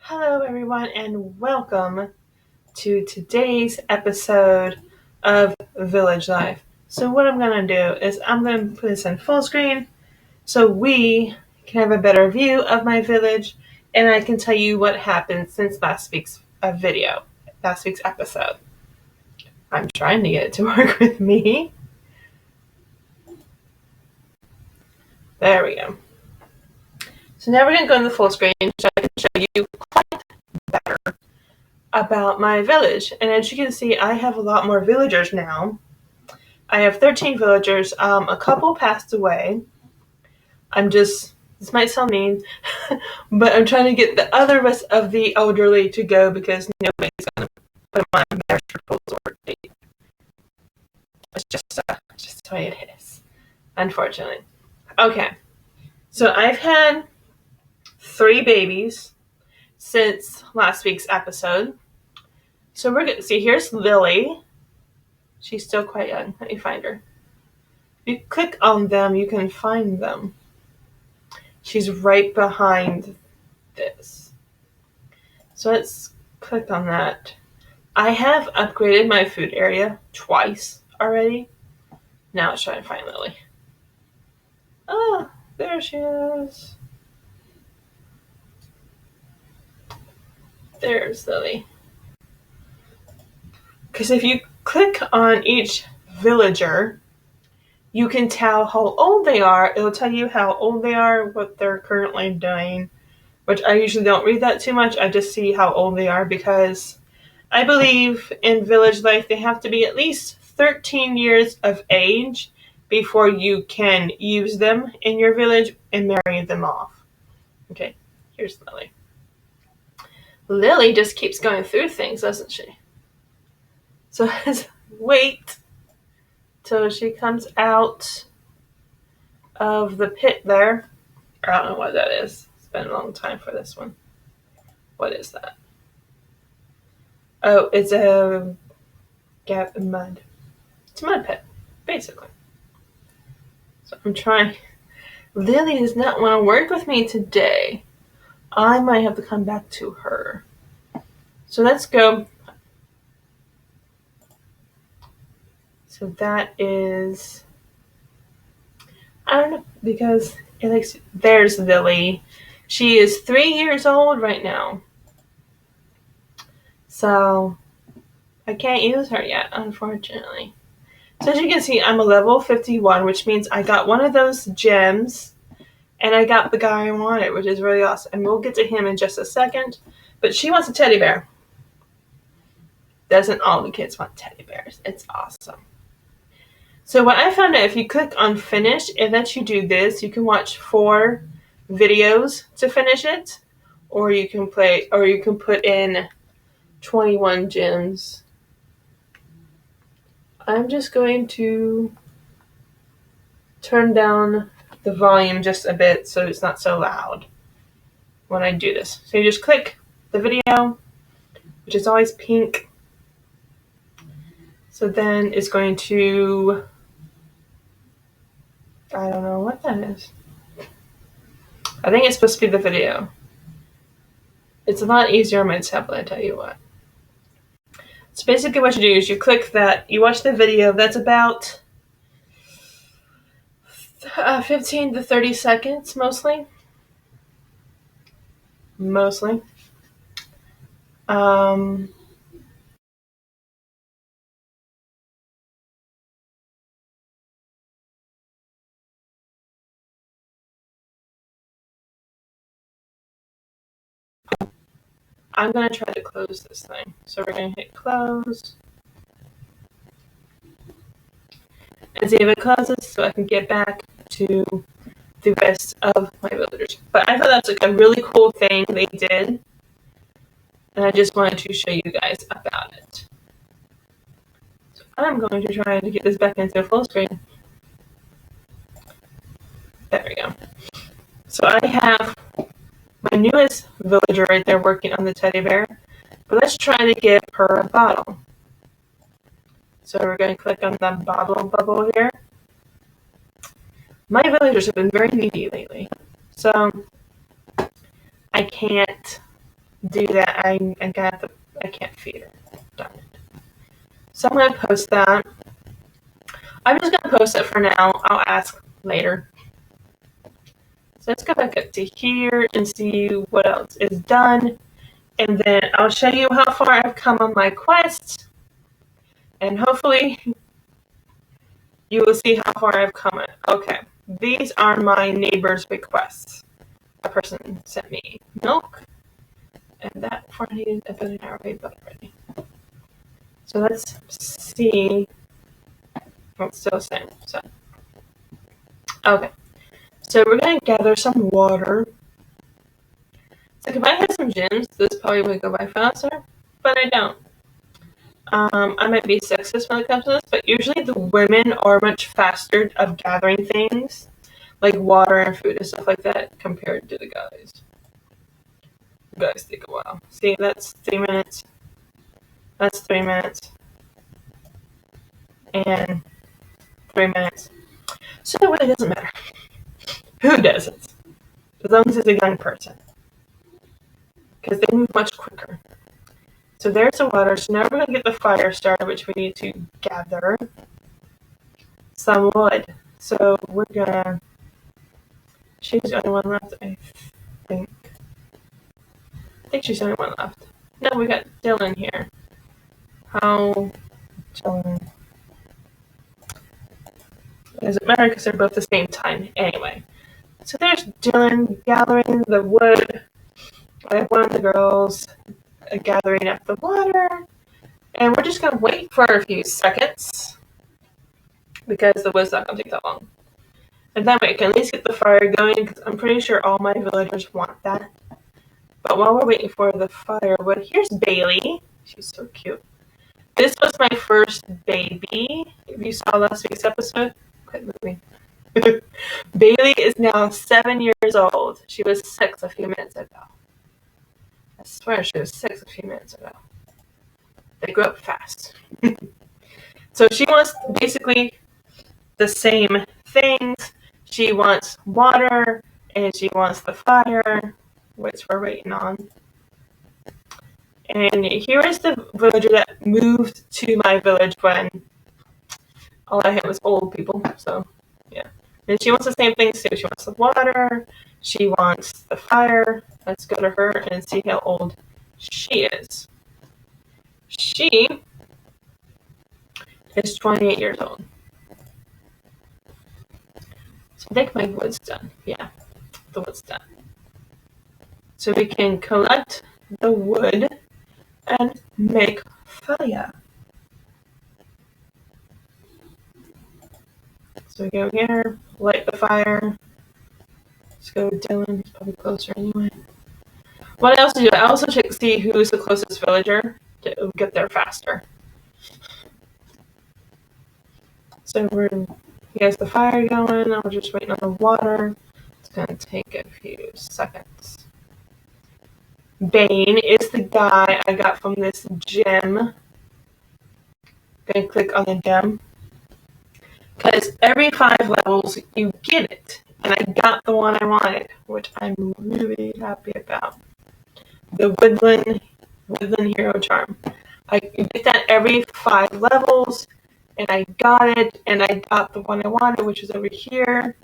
Hello, everyone, and welcome to today's episode of Village Life. So, what I'm going to do is I'm going to put this in full screen so we can have a better view of my village and I can tell you what happened since last week's episode. I'm trying to get it to work with me. There we go. So, now we're going to go in the full screen so I can show you quite better about my village. And as you can see, I have a lot more villagers now. I have 13 villagers. A couple passed away. This might sound mean, but I'm trying to get the other rest of the elderly to go because nobody's going to put them on marriage proposal or date. It's just the way it is, unfortunately. Okay, so I've had 3 babies since last week's episode. So we're going to see, here's Lily. She's still quite young. Let me find her. If you click on them, you can find them. She's right behind this. So let's click on that. I have upgraded my food area twice already. Now let's try and find Lily. Oh, there she is. There's Lily. Because if you click on each villager, you can tell how old they are. It'll tell you how old they are, what they're currently doing, which I usually don't read that too much. I just see how old they are because I believe in village life they have to be at least 13 years of age before you can use them in your village and marry them off. Okay, here's Lily. Lily just keeps going through things, doesn't she? So let's wait till she comes out of the pit there. I don't know what that is. It's been a long time for this one. What is that? Oh, it's a gap in mud. It's a mud pit, basically. So I'm trying. Lily does not want to work with me today. I might have to come back to her. So let's go. So that is, I don't know, because there's Lily. She is 3 years old right now. So I can't use her yet, unfortunately. So as you can see, I'm a level 51, which means I got one of those gems, and I got the guy I wanted, which is really awesome. And we'll get to him in just a second. But she wants a teddy bear. Doesn't all the kids want teddy bears? It's awesome. So what I found out, if you click on finish, it lets you do this. You can watch 4 videos to finish it, or you can put in 21 gems. I'm just going to turn down the volume just a bit so it's not so loud when I do this. So you just click the video, which is always pink. So then it's going to, I don't know what that is. I think it's supposed to be the video. It's a lot easier on my tablet, I tell you what. So basically what you do is you click that, you watch the video, that's about 15 to 30 seconds, mostly. I'm going to try to close this thing. So we're going to hit close. And see if it closes so I can get back to the rest of my villagers. But I thought that's like a really cool thing they did. And I just wanted to show you guys about it. So I'm going to try to get this back into full screen. There we go. So I have my newest villager right there working on the teddy bear. But let's try to give her a bottle. So we're going to click on the bottle bubble here. My villagers have been very needy lately. So I can't do that. I can't feed her. Darn it. So I'm gonna post that. I'm just gonna post it for now. I'll ask later. So let's go back up to here and see what else is done. And then I'll show you how far I've come on my quest. And hopefully you will see how far I've come. Okay, these are my neighbor's requests. A person sent me milk, and that for needed a $1 billion butter ready. So let's see. Oh, it's still the same. So, okay. So we're gonna gather some water. So if I had some gems, this probably would go by faster, but I don't. I might be sexist when it comes to this, but usually the women are much faster of gathering things, like water and food and stuff like that, compared to the guys. The guys take a while. See, that's 3 minutes. That's 3 minutes. And 3 minutes. So it really doesn't matter. Who does it? As long as it's a young person. Because they move much quicker. So there's the water. So now we're going to get the fire started, which we need to gather some wood. So we're going to... She's the only one left, I think. I think she's the only one left. No, we got Dylan here. How... Dylan... It doesn't matter because they're both the same time anyway. So there's Dylan gathering the wood. I have one of the girls gathering up the water. And we're just going to wait for a few seconds because the wood's not going to take that long. And that way I can at least get the fire going because I'm pretty sure all my villagers want that. But while we're waiting for the firewood, here's Bailey. She's so cute. This was my first baby. If you saw last week's episode, quit moving. Bailey is now 7 years old. She was 6 a few minutes ago. I swear she was 6 a few minutes ago. They grew up fast. So she wants basically the same things. She wants water and she wants the fire, which we're waiting on. And here is the villager that moved to my village when all I had was old people. So, yeah. And she wants the same things too. She wants the water. She wants the fire. Let's go to her and see how old she is. She is 28 years old. So I think my wood's done. Yeah, the wood's done. So we can collect the wood and make fire. So we go here, light the fire. Let's go with Dylan, he's probably closer anyway. What I also do, I also check to see who's the closest villager to get there faster. So he has the fire going, I'm just waiting on the water. It's gonna take a few seconds. Bane is the guy I got from this gem. Gonna click on the gem. Because every 5 levels you get it. And I got the one I wanted, which I'm really happy about. The Woodland Hero Charm. I get that every 5 levels, and I got it, and I got the one I wanted, which was over here.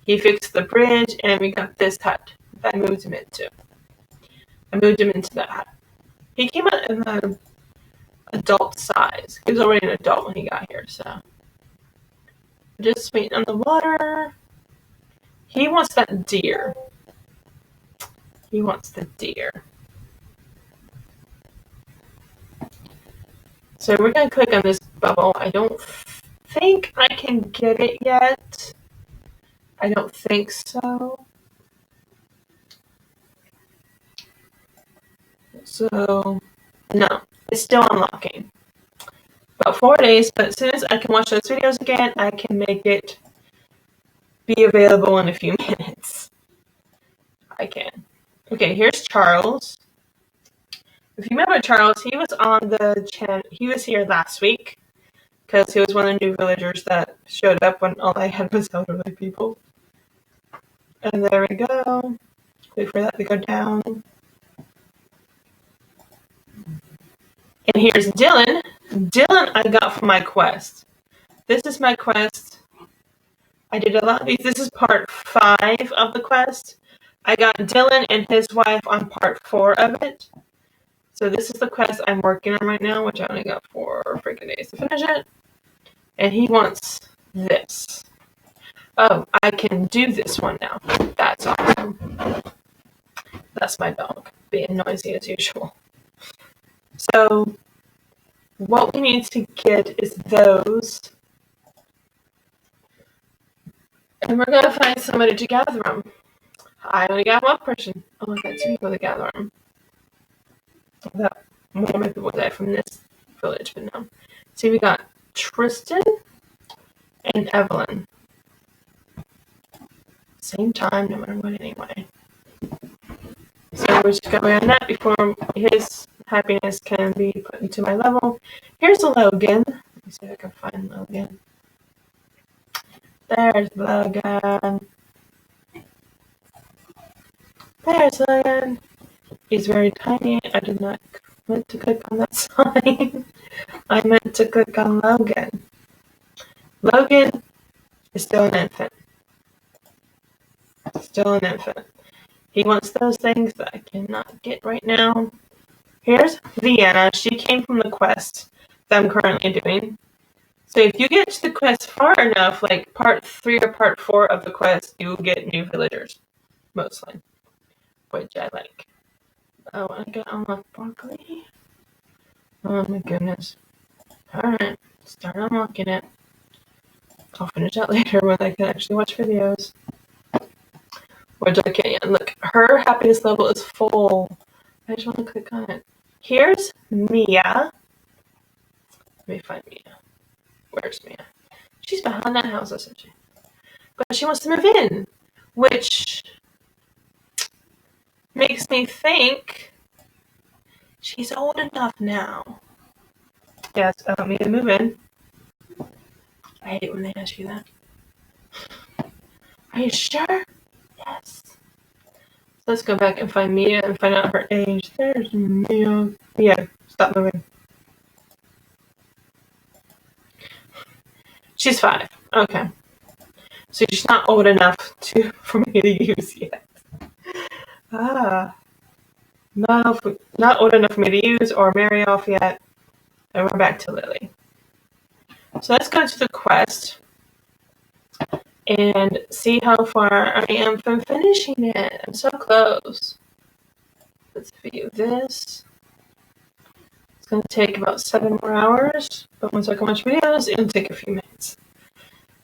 He fixed the bridge, and we got this hut that I moved him into. I moved him into that hut. He came out in the adult size. He was already an adult when he got here, so. Just waiting on the water. He wants that deer. He wants the deer. So we're going to click on this bubble. I don't think I can get it yet. I don't think so. So, no. It's still unlocking. About 4 days, but as soon as I can watch those videos again, I can make it be available in a few minutes. I can. Okay, here's Charles. If you remember Charles, he was on the channel. He was here last week because he was one of the new villagers that showed up when all I had was elderly people. And there we go. Wait for that to go down. And here's Dylan. Dylan I got from my quest. This is my quest. I did a lot of these. This is part 5 of the quest. I got Dylan and his wife on part 4 of it. So this is the quest I'm working on right now, which I only got 4 freaking days to finish it. And he wants this. Oh, I can do this one now. That's awesome. That's my dog being noisy as usual. So what we need to get is those. And we're going to find somebody to gather them. I only got one person. Oh, I got 2 people to gather them. That one of my people died from this village, but no. See, we got Tristan and Evelyn. Same time, no matter what, anyway. So we're just going on that before his happiness can be put into my level. Here's Logan. Let me see if I can find Logan. There's Logan. There's Logan. He's very tiny. I did not meant to click on that sign. I meant to click on Logan. Logan is still an infant. Still an infant. He wants those things that I cannot get right now. Here's Vienna. She came from the quest that I'm currently doing. So if you get to the quest far enough, like part 3 or part 4 of the quest, you will get new villagers. Mostly. Which I like. Oh, I got unlocked broccoli. Oh my goodness. Alright, start unlocking it. I'll finish that later when I can actually watch videos. Which I can't yet. Look, her happiness level is full. I just want to click on it. Here's Mia. Let me find Mia. Where's Mia? She's behind that house, isn't she? But she wants to move in, which makes me think she's old enough now. Yes, I want me to move in. I hate it when they ask you that. Are you sure? Yes. So let's go back and find Mia and find out her age. There's Mia. Mia, stop moving. She's 5. Okay. So she's not old enough for me to use yet. Not old enough for me to use or marry off yet. And we're back to Lily. So let's go to the quest and see how far I am from finishing it. I'm so close. Let's view this. It's going to take about 7 more hours, but once I can watch videos, it'll take a few minutes.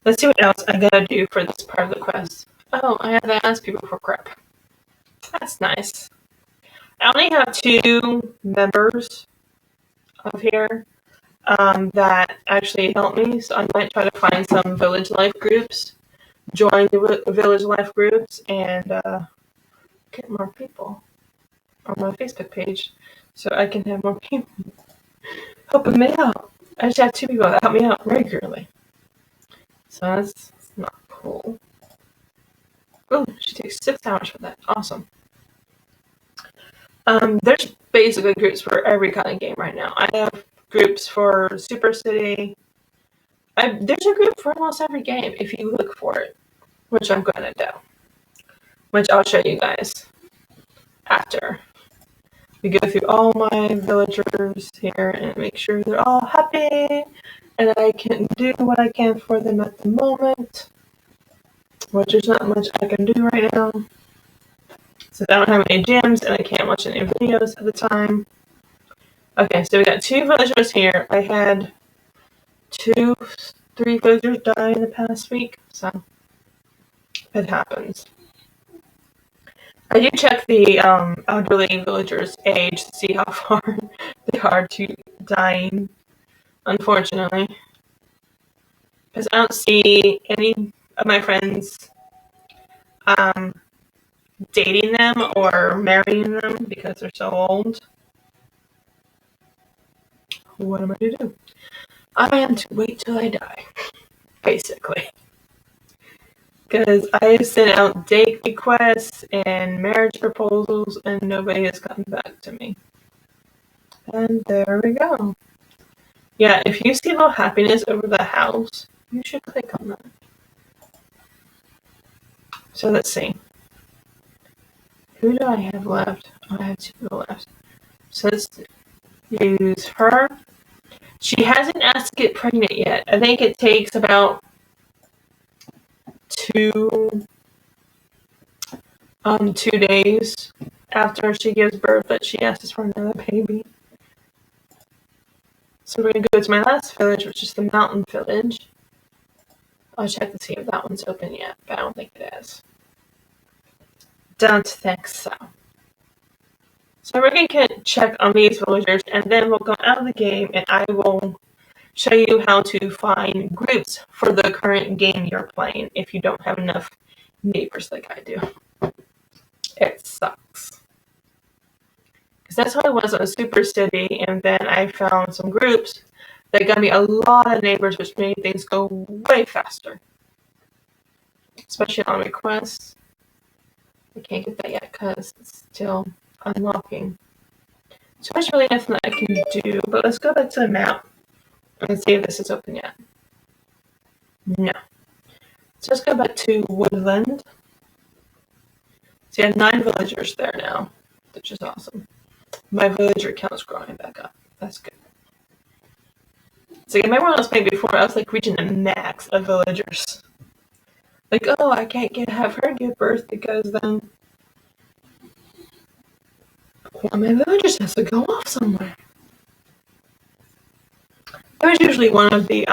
Let's see what else I gotta do for this part of the quest. Oh, I have to ask people for crap. That's nice. I only have 2 members of here that actually help me, so I might try to find some village life groups, join the village life groups, and get more people on my Facebook page so I can have more people helping me out. I just have 2 people that help me out regularly. So that's not cool. Oh, she takes 6 hours for that. Awesome. There's basically groups for every kind of game right now. I have groups for Super City. There's a group for almost every game if you look for it, which I'm going to do. Which I'll show you guys after. We go through all my villagers here and make sure they're all happy and I can do what I can for them at the moment, which there's not much I can do right now since I don't have any gyms and I can't watch any videos at the time. Okay, so we got 2 villagers here. I had 3 villagers die in the past week, so it happens. I do check the elderly villagers' age to see how far they are to dying, unfortunately. Because I don't see any of my friends dating them or marrying them because they're so old. What am I to do? I am to wait till I die, basically. Because I have sent out date requests and marriage proposals and nobody has gotten back to me. And there we go. Yeah, if you see a little happiness over the house, you should click on that. So let's see. Who do I have left? Oh, I have 2 people left. So let's use her. She hasn't asked to get pregnant yet. I think it takes about 2 days after she gives birth that she asks for another baby. So we're gonna go to my last village, which is the mountain village. I'll check to see if that one's open yet, but I don't think it is. Don't think so. So we're gonna check on these villagers, and then we'll go out of the game, and I will show you how to find groups for the current game you're playing if you don't have enough neighbors like I do. It sucks. Because that's how I was on Super City, and then I found some groups that got me a lot of neighbors, which made things go way faster. Especially on requests. I can't get that yet because it's still unlocking. So there's really nothing that I can do, but let's go back to the map and see if this is open yet. No. So let's go back to Woodland. So you have 9 villagers there now, which is awesome. My villager count is growing back up. That's good. So I remember when I was playing before, I was like reaching the max of villagers. Like, oh, I can't have her give birth because then one of my villagers has to go off somewhere. It was usually one of the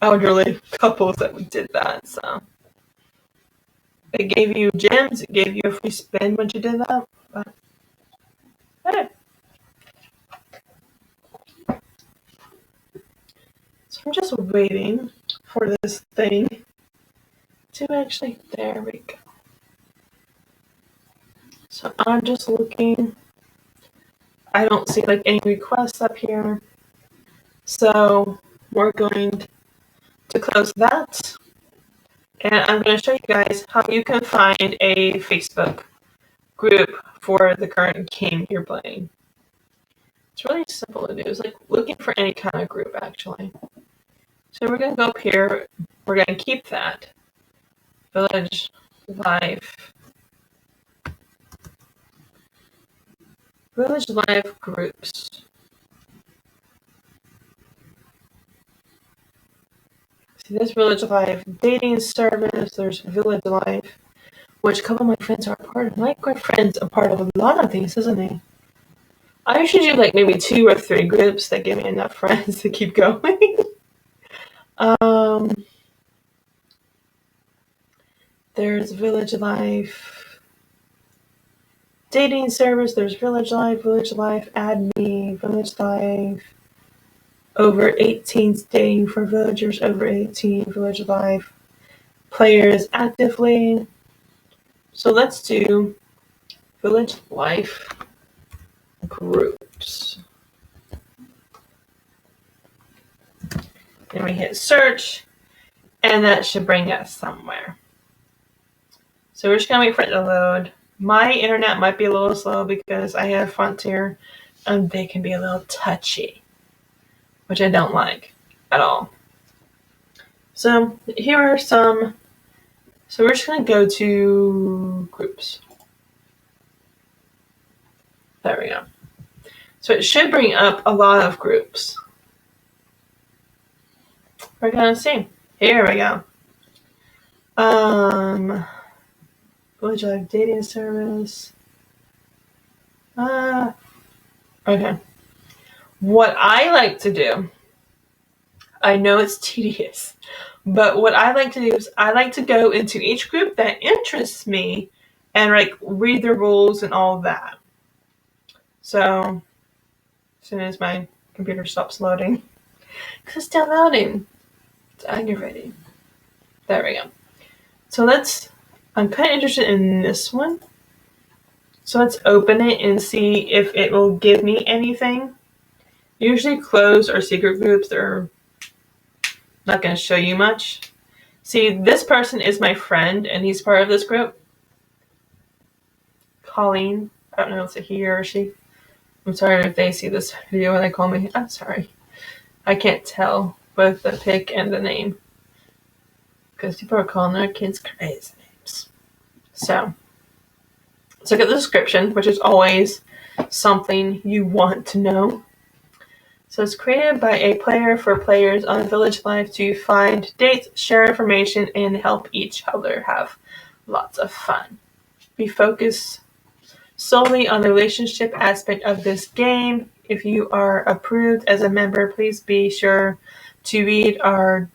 elderly couples that did that, so. It gave you gems, it gave you a free spin when you did that, but hey. So I'm just waiting for this thing to actually, there we go. So I'm just looking, I don't see like any requests up here, so we're going to close that. And I'm going to show you guys how you can find a Facebook group for the current game you're playing. It's really simple to do. It's like looking for any kind of group, actually. So we're going to go up here. We're going to keep that. Village Life. Village Life groups. See, there's Village Life dating service. There's Village Life, which a couple of my friends are a part of. My friend's a part of a lot of these, isn't he? I usually do like maybe 2 or 3 groups that give me enough friends to keep going. There's Village Life dating service. There's Village Life, add me, Village Life. Over 18 dating for villagers over 18, Village Life. Players actively. So let's do Village Life groups. And we hit search, and that should bring us somewhere. So we're just gonna wait for it to load. My internet might be a little slow because I have Frontier, and they can be a little touchy, which I don't like at all. So here are some. So we're just gonna go to groups. There we go. So it should bring up a lot of groups. We're gonna see. Here we go. Village Life dating service. Okay. What I like to do, I know it's tedious, but what I like to do is I like to go into each group that interests me and like read the rules and all that. So as soon as my computer stops loading, because it's still loading, it's aggravating. There we go. So I'm kind of interested in this one. So let's open it and see if it will give me anything. Usually closed or secret groups, they're not going to show you much. See, this person is my friend and he's part of this group. Colleen. I don't know if it's a he or a she. I'm sorry if they see this video and they call me. I'm sorry. I can't tell both the pic and the name. Because people are calling their kids crazy names. So, let's look at the description, which is always something you want to know. So it's created by a player for players on Village Life to find dates, share information, and help each other have lots of fun. We focus solely on the relationship aspect of this game. If you are approved as a member, please be sure to read our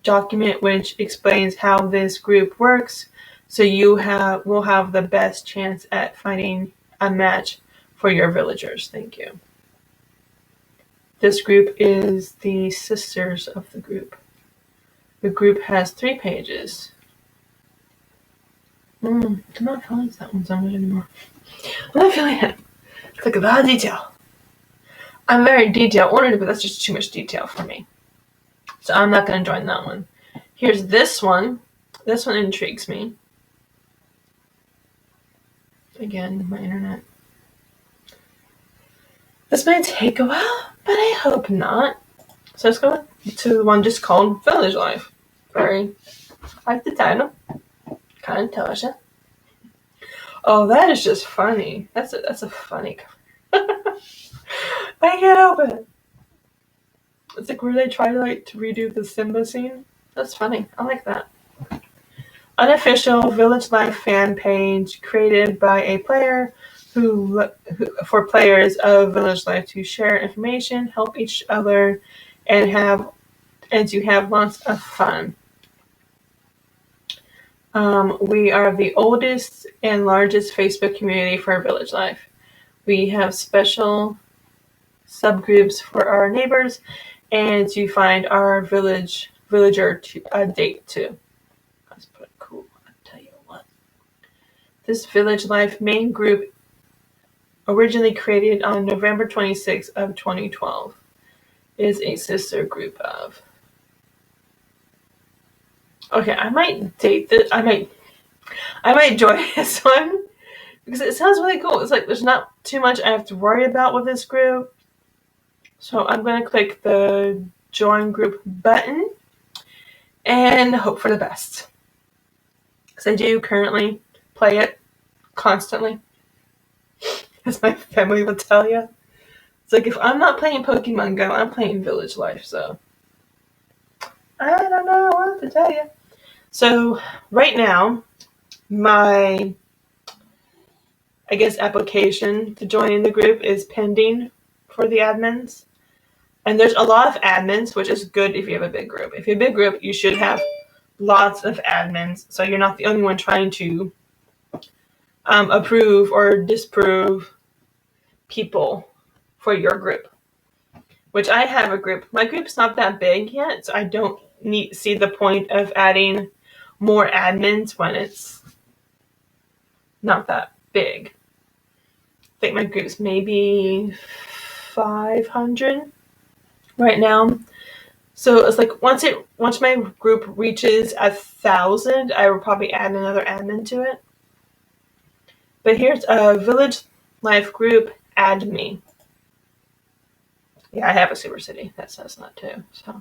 document which explains how this group works, so you will have the best chance at finding a match for your villagers. Thank you. This group is the sisters of the group. The group has 3 pages. I'm not feeling that one so much anymore. I'm not feeling it. It's like a lot of detail. I'm very detail oriented, but that's just too much detail for me. So I'm not going to join that one. Here's this one. This one intrigues me. Again, my internet. This may take a while, but I hope not. So let's go to the one just called Village Life. Very like the title. Kind of tells you. Oh, that is just funny. That's a funny cover. I can't help it. It's like where they try to redo the Simba scene. That's funny. I like that. Unofficial Village Life fan page created by a player who for players of Village Life to share information, help each other, and to have lots of fun. We are the oldest and largest Facebook community for Village Life. We have special subgroups for our neighbors and to find our villager to date too. Let's put it cool. I'll tell you what. This Village Life main group originally created on November 26th of 2012 is a sister group of. Okay, I might date this. I might join this one because it sounds really cool. It's like there's not too much I have to worry about with this group. So I'm going to click the join group button and hope for the best. Because I do currently play it constantly. As my family will tell you. It's like if I'm not playing Pokemon Go, I'm playing Village Life, so I don't know what to tell you. So right now, my application to join in the group is pending for the admins. And there's a lot of admins, which is good if you have a big group. If you have a big group, you should have lots of admins, so you're not the only one trying to approve or disapprove people for your group. Which I have a group. My group's not that big yet, so I don't see the point of adding more admins when it's not that big. I think my group's maybe 500 right now. So it's like once my group reaches 1,000, I will probably add another admin to it. But here's a Village Life group, add me. Yeah, I have a Super City that says that too. So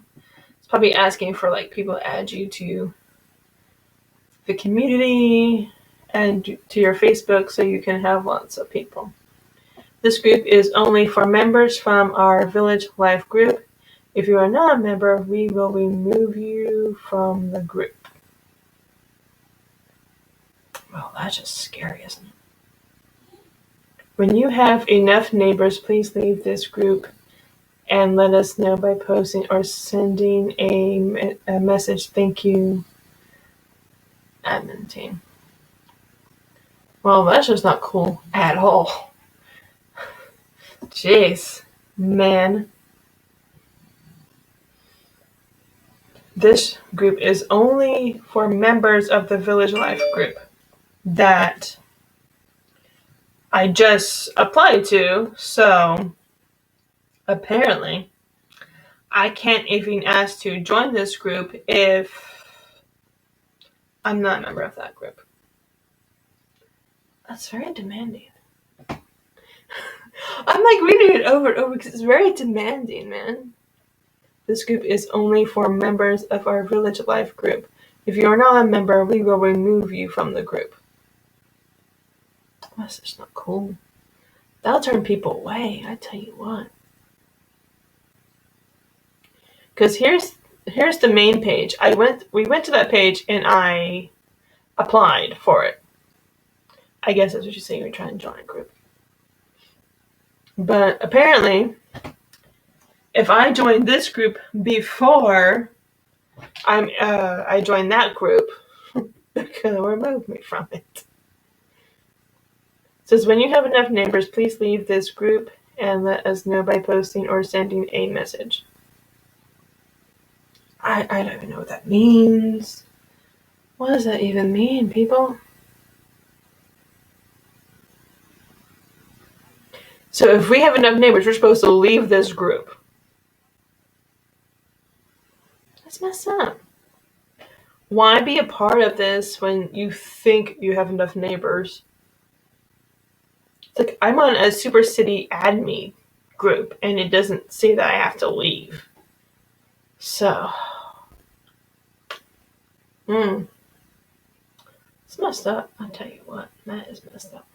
it's probably asking for like people to add you to the community and to your Facebook so you can have lots of people. This group is only for members from our Village Life group. If you are not a member, we will remove you from the group. Well, that's just scary, isn't it? When you have enough neighbors, please leave this group and let us know by posting or sending a message. Thank you, admin team. Well, that's just not cool at all. Jeez, man. This group is only for members of the Village Life group that I just applied to, so apparently I can't even ask to join this group if I'm not a member of that group. That's very demanding. I'm like reading it over and over because it's very demanding, man. This group is only for members of our Village Life group. If you are not a member, we will remove you from the group. That's just not cool. That'll turn people away, I tell you what. Because here's the main page. We went to that page and I applied for it. I guess that's what you say when you're trying to join a group. But apparently, if I join this group before I join that group, they're gonna remove me from it. It says when you have enough neighbors, please leave this group and let us know by posting or sending a message. I don't even know what that means. What does that even mean, people? So if we have enough neighbors, we're supposed to leave this group. That's messed up. Why be a part of this when you think you have enough neighbors? It's like I'm on a Super City AdMe group and it doesn't say that I have to leave. So, it's messed up. I'll tell you what, that is messed up.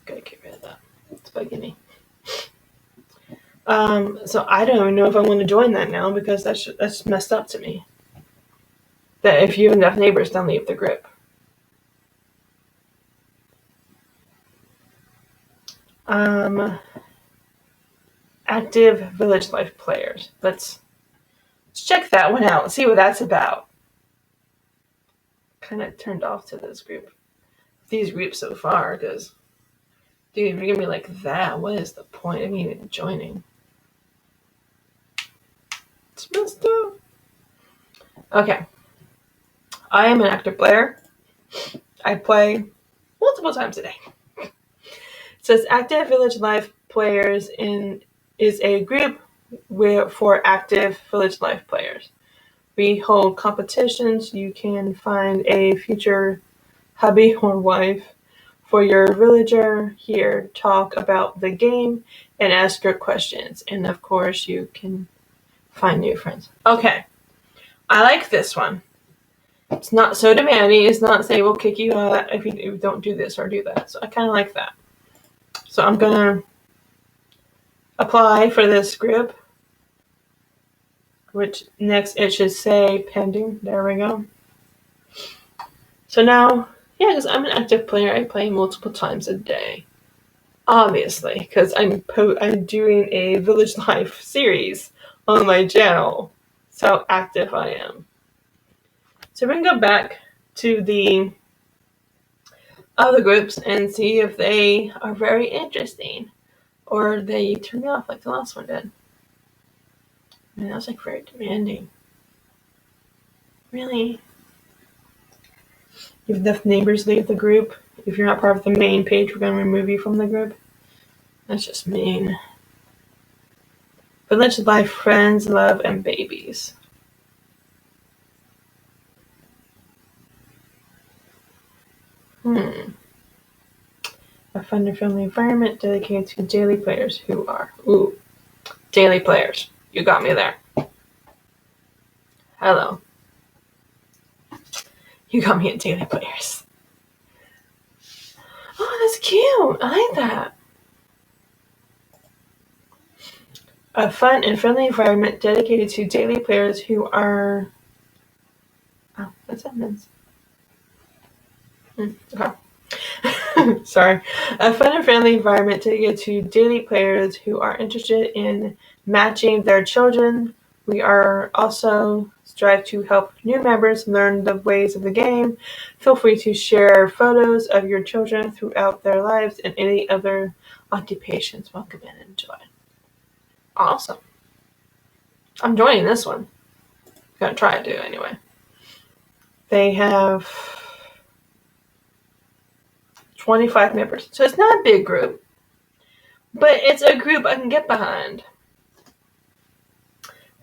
Gotta get rid of that. It's bugging me. So I don't even know if I want to join that now because that's messed up to me. That if you have enough neighbors, don't leave the group. Active Village Life players. Let's check that one out. See what that's about. Kind of turned off to this group. These groups so far, because, dude, if you're gonna be like that, what is the point of me even joining? It's messed up. Okay. I am an active player. I play multiple times a day. It says Active Village Life Players is a group for active Village Life players. We hold competitions. You can find a future hubby or wife for your villager here, talk about the game, and ask your questions. And of course, you can find new friends. Okay, I like this one. It's not so demanding. It's not saying we'll kick you out if you don't do this or do that. So I kind of like that. So I'm going to apply for this group, which next it should say pending. There we go. So now, yeah, because I'm an active player, I play multiple times a day. Obviously, because I'm doing a Village Life series on my channel. That's how active I am. So we're going to go back to the other groups and see if they are very interesting. Or they turn me off like the last one did. Man, that was like very demanding. Really? If enough neighbors leave the group, if you're not part of the main page, we're going to remove you from the group. That's just mean. Village Life, friends, love, and babies. A fun and friendly environment dedicated to daily players who are. Ooh, daily players. You got me there. Hello. You got me at daily players. Oh, that's cute. I like that. A fun and friendly environment dedicated to daily players who are. Oh, what's that mean? Okay. Sorry. A fun and friendly environment dedicated to daily players who are interested in matching their children. We are also strive to help new members learn the ways of the game. Feel free to share photos of your children throughout their lives and any other occupations. Welcome and enjoy. Awesome. I'm joining this one. I'm gonna try to do anyway. They have 25 members. So it's not a big group, but it's a group I can get behind.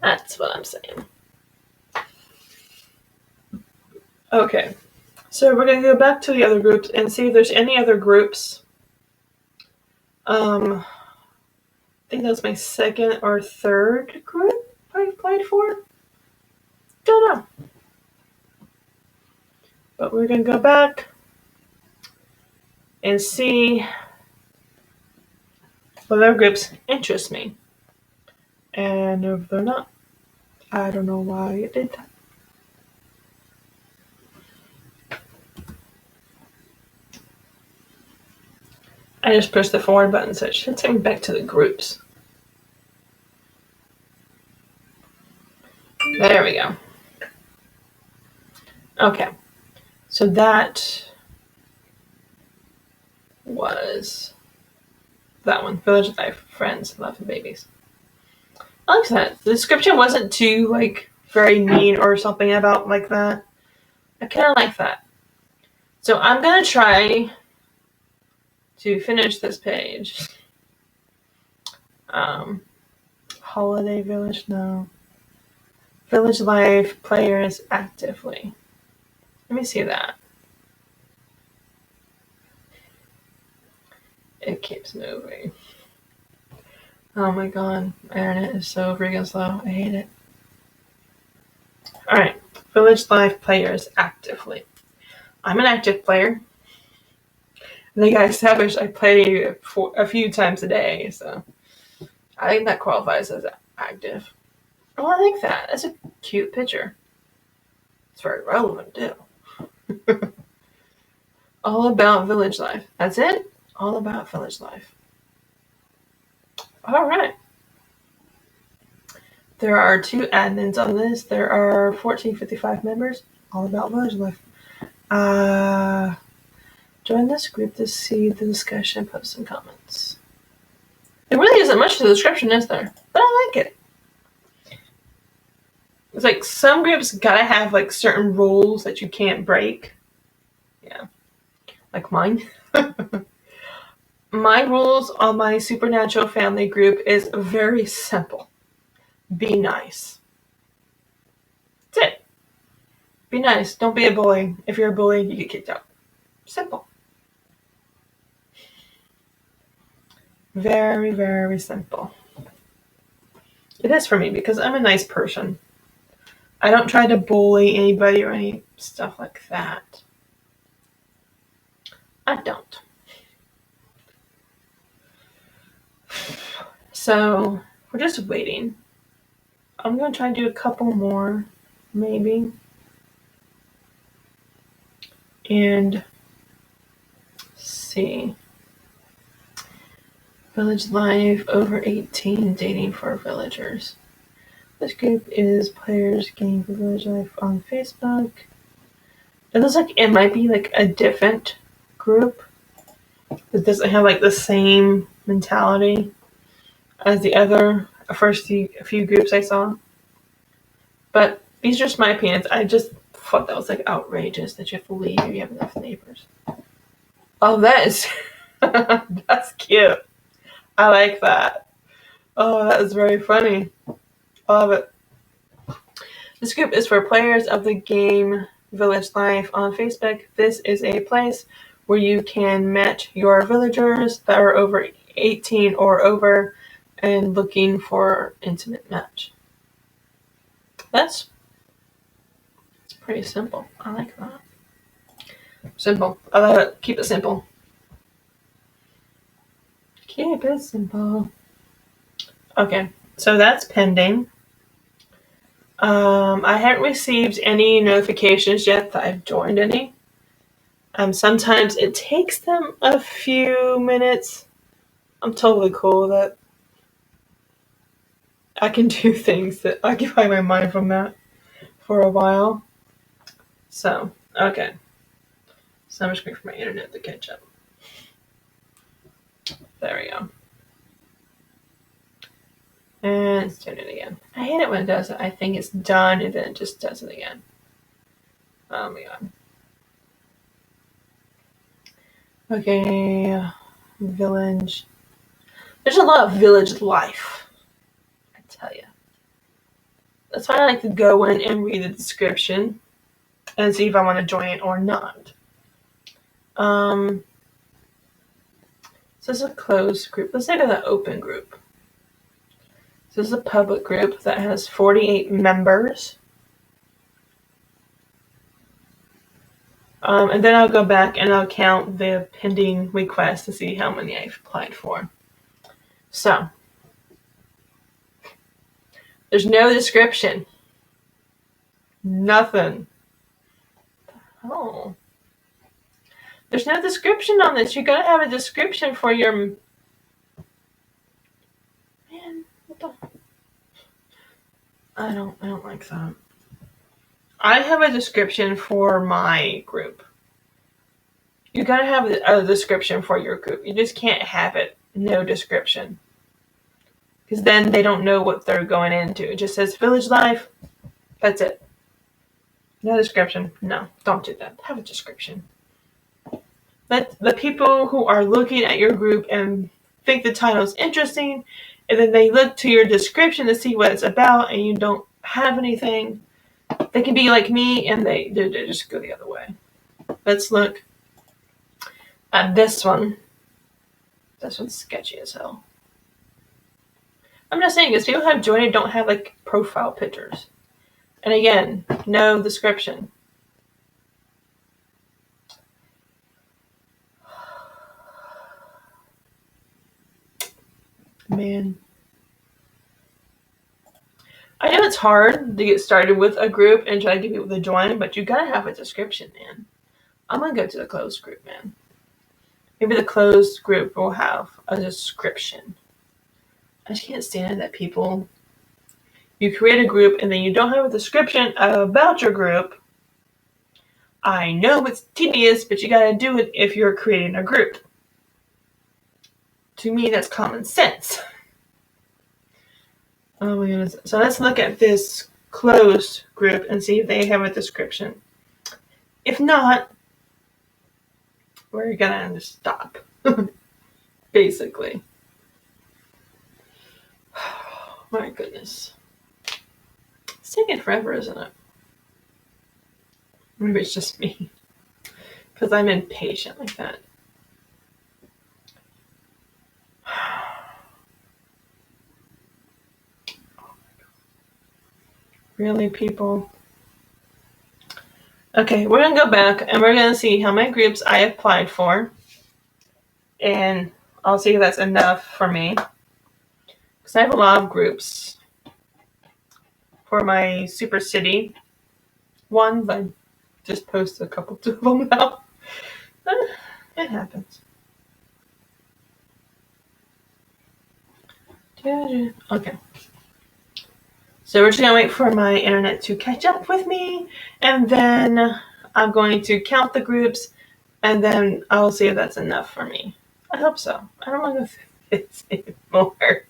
That's what I'm saying. Okay, so we're going to go back to the other groups and see if there's any other groups I think that was my second or third group I applied for. Don't know. But we're going to go back and see what other groups interest me. And if they're not, I don't know why it did that. I just pushed the forward button, so it should take me back to the groups. There we go. Okay, so that was that one. Village Life, Friends, Love and Babies. I like that. The description wasn't too very mean or something about like that. I kind of like that. So I'm gonna try to finish this page. Holiday Village, no. Village Life, players actively. Let me see that. It keeps moving. Oh my god, my internet is so freaking slow. I hate it. Alright, Village Life, players actively. I'm an active player. I think I established I play for a few times a day, so I think that qualifies as active. Oh, I like that. That's a cute picture. It's very relevant, too. All about Village Life. That's it? All about Village Life. Alright. There are 2 admins on this. There are 1455 members. All about Village Life. Join this group to see the discussion, posts, and comments. There really isn't much to the description, is there? But I like it. It's like some groups gotta have certain rules that you can't break. Yeah. Like mine. My rules on my Supernatural family group is very simple. Be nice. That's it. Be nice. Don't be a bully. If you're a bully, you get kicked out. Simple. Very, very simple. It is for me because I'm a nice person. I don't try to bully anybody or any stuff like that. I don't. So, we're just waiting. I'm going to try and do a couple more, maybe. And see. Village Life, over 18, dating for villagers. This group is players game for Village Life on Facebook. It looks like it might be a different group that doesn't have the same mentality as the other first few groups I saw. But these are just my opinions. I just thought that was outrageous that you have to leave if you have enough neighbors. Oh, that is that's cute. I like that. Oh, that is very funny. I love it. This group is for players of the game Village Life on Facebook. This is a place where you can match your villagers that are over 18 or over and looking for intimate match. That's pretty simple. I like that. Simple. I love it. Keep it simple. Keep it simple. Okay, so that's pending. I haven't received any notifications yet that I've joined any. Sometimes it takes them a few minutes. I'm totally cool with it. I can do things that occupy my mind from that for a while. So, okay. So I'm just waiting for my internet to catch up. There we go. And it's doing it again. I hate it when it does it. I think it's done and then it just does it again. Oh my god. Okay. Village. There's a lot of village life. I tell you. That's why I like to go in and read the description and see if I want to join it or not. So So this is a closed group. Let's look at the open group. So this is a public group that has 48 members. And then I'll go back and I'll count the pending requests to see how many I've applied for. So, there's no description. Nothing. Oh. There's no description on this. You gotta have a description for your... Man, what the... I don't like that. I have a description for my group. You gotta have a description for your group. You just can't have it, no description. Because then they don't know what they're going into. It just says Village Life. That's it. No description. No, don't do that. Have a description. Let the people who are looking at your group and think the title is interesting, and then they look to your description to see what it's about, and you don't have anything, they can be like me, and they just go the other way. Let's look at this one. This one's sketchy as hell. I'm just saying, because people who have joined don't have like profile pictures. And again, no description. Man. I know it's hard to get started with a group and try to get people to join, but you gotta have a description, man. I'm gonna go to the closed group, man. Maybe the closed group will have a description. I just can't stand that people... You create a group and then you don't have a description about your group. I know it's tedious, but you gotta do it if you're creating a group. To me, that's common sense. Oh my goodness. So let's look at this closed group and see if they have a description. If not, we're gonna just stop. Basically. Oh, my goodness. It's taking forever, isn't it? Maybe it's just me. Because I'm impatient like that. Really, people? Okay, we're going to go back and we're going to see how many groups I applied for. And I'll see if that's enough for me. Because I have a lot of groups for my Super City one, but I just posted a couple of them now. It happens. Okay. So we're just going to wait for my internet to catch up with me, and then I'm going to count the groups, and then I'll see if that's enough for me. I hope so. I don't want to go through this anymore.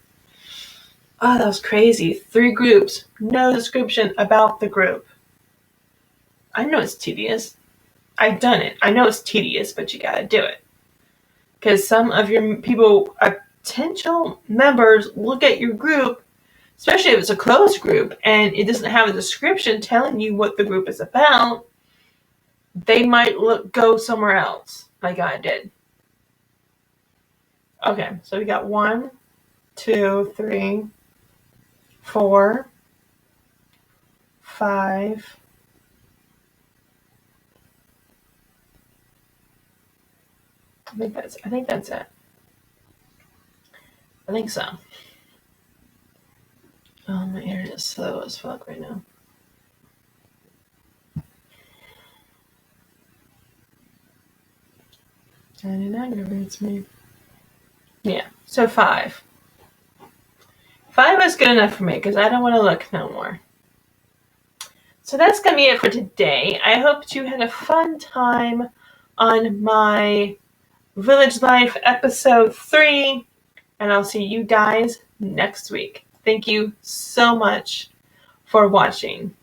Oh, that was crazy. 3 groups. No description about the group. I know it's tedious. I've done it. I know it's tedious, but you gotta do it. Because some of your people, potential members, look at your group, especially if it's a closed group, and it doesn't have a description telling you what the group is about, they might go somewhere else, like I did. Okay, so we got 1, 2, 3, 4, 5. I think that's it. I think so. Oh, my internet is slow as fuck right now. And it aggravates me. Yeah, so 5. 5 is good enough for me because I don't want to look no more. So that's going to be it for today. I hope you had a fun time on my Village Life episode 3, and I'll see you guys next week. Thank you so much for watching.